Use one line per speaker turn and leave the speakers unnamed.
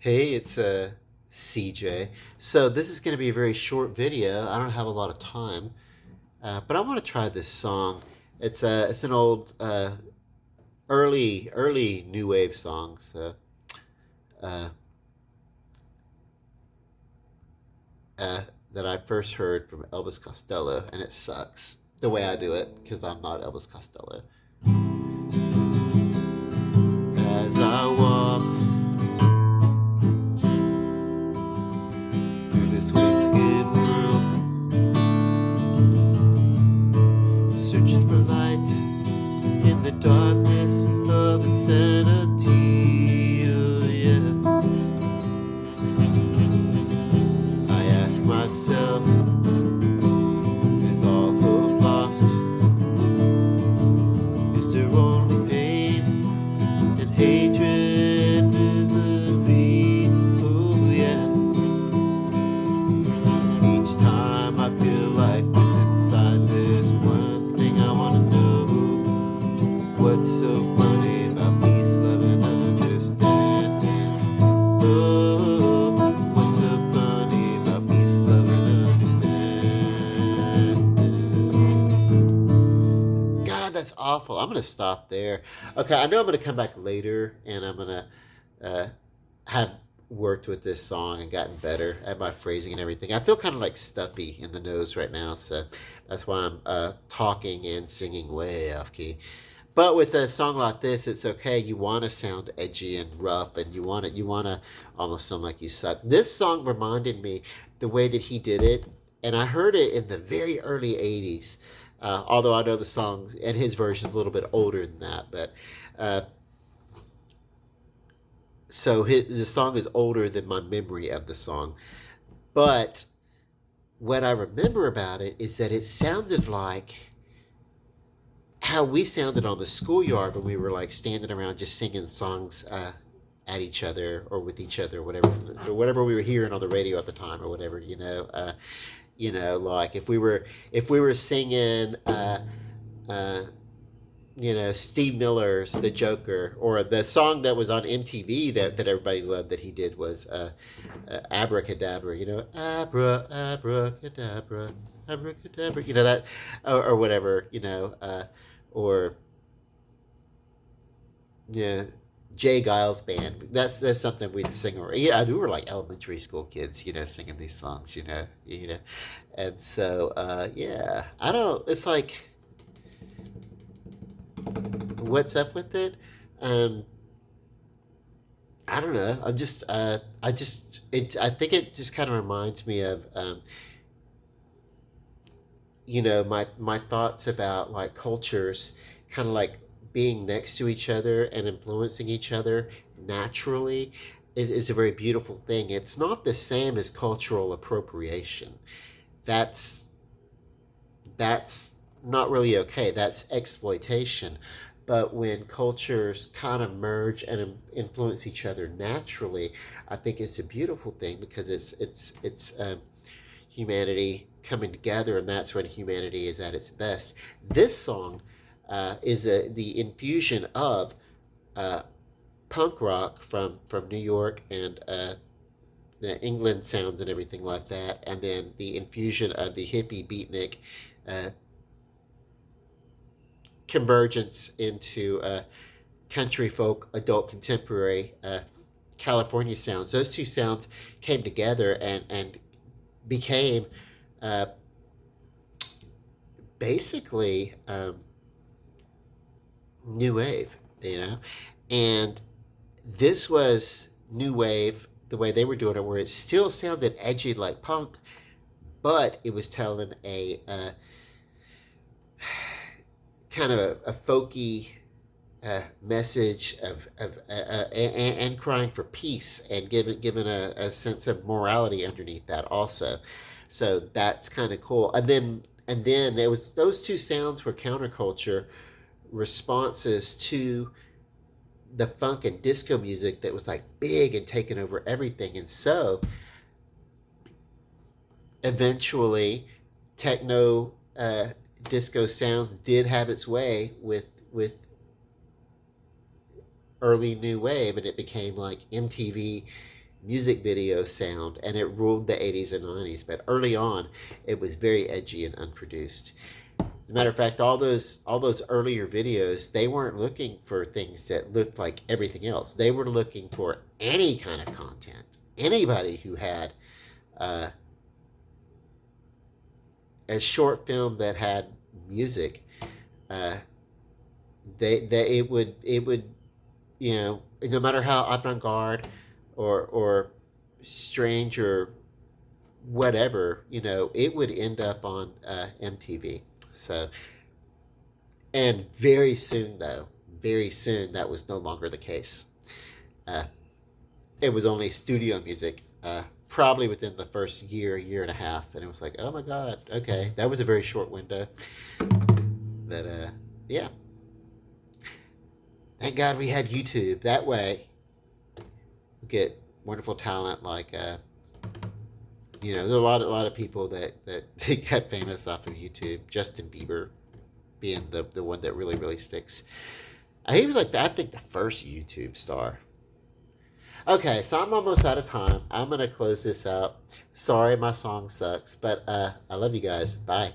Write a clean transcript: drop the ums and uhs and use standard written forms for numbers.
Hey, it's CJ. So this is going to be a very short video. I don't have a lot of time, but I want to try this song. It's an old early new wave song. Uh, uh, that I first heard from Elvis Costello, and it sucks the way I do it because I'm not Elvis Costello. As I walk through this wicked world, searching for light in the darkness of insanity. Oh, yeah. I ask myself, is all hope lost? Is there only pain and hatred, misery? Oh, yeah. Each time I feel like this inside, there's one thing I want to know. What's so funny about peace, love, and understanding? Oh, what's so funny about peace, love, and understanding? God, that's awful. I'm gonna stop there. Okay, I know I'm gonna come back later, and I'm gonna uh, have worked with this song and gotten better at my phrasing and everything. I feel kind of like stuffy in the nose right now, so that's why I'm talking and singing way off key. But with a song like this, it's okay. You want to sound edgy and rough, and you want to almost sound like you suck. This song reminded me the way that he did it, and I heard it in the very early '80s. Although I know the songs and his version is a little bit older than that, but uh, the song is older than my memory of the song. But what I remember about it is that it sounded like how we sounded on the schoolyard when we were like standing around just singing songs at each other or with each other, whatever we were hearing on the radio at the time or whatever. Like if we were singing. Uh, Steve Miller's The Joker, or the song that was on MTV that everybody loved that he did was Abracadabra, Abracadabra, Abracadabra, that, or whatever, or, yeah, Jay Giles Band. That's something we'd sing. Or yeah, we were like elementary school kids, singing these songs, and so yeah, I don't. It's like, what's up with it? Um, I don't know. I think it just kind of reminds me of, my thoughts about like cultures, kind of like being next to each other and influencing each other naturally is a very beautiful thing. It's not the same as cultural appropriation. That's that's not really okay. That's exploitation. But when cultures kind of merge and influence each other naturally, I think it's a beautiful thing because it's humanity coming together, and that's when humanity is at its best. This song is the infusion of uh, punk rock from New York and the England sounds and everything like that, and then the infusion of the hippie beatnik uh, convergence into country folk, adult contemporary California sounds. Those two sounds came together and became uh, basically new wave, and this was new wave the way they were doing it, where it still sounded edgy like punk, but it was telling a kind of a folky message and crying for peace and giving a sense of morality underneath that also. So that's kind of cool. And then it was those two sounds were counterculture responses to the funk and disco music that was like big and taking over everything. And so eventually techno disco sounds did have its way with early new wave, and it became like MTV music video sound, and it ruled the 80s and 90s. But early on, it was very edgy and unproduced. As a matter of fact, all those earlier videos, they weren't looking for things that looked like everything else. They were looking for any kind of content. Anybody who had uh, a short film that had music, uh, they it would no matter how avant-garde or strange or whatever, it would end up on MTV. So, and very soon, though, very soon, that was no longer the case. Uh, it was only studio music, probably within the first year and a half, and it was like, oh my god, okay, that was a very short window. But yeah, thank God we had YouTube. That way, we get wonderful talent like there's a lot of people that got famous off of YouTube. Justin Bieber being the one that really sticks. He was like I think the first YouTube star. Okay, so I'm almost out of time. I'm gonna close this out. Sorry, my song sucks, but I love you guys. Bye.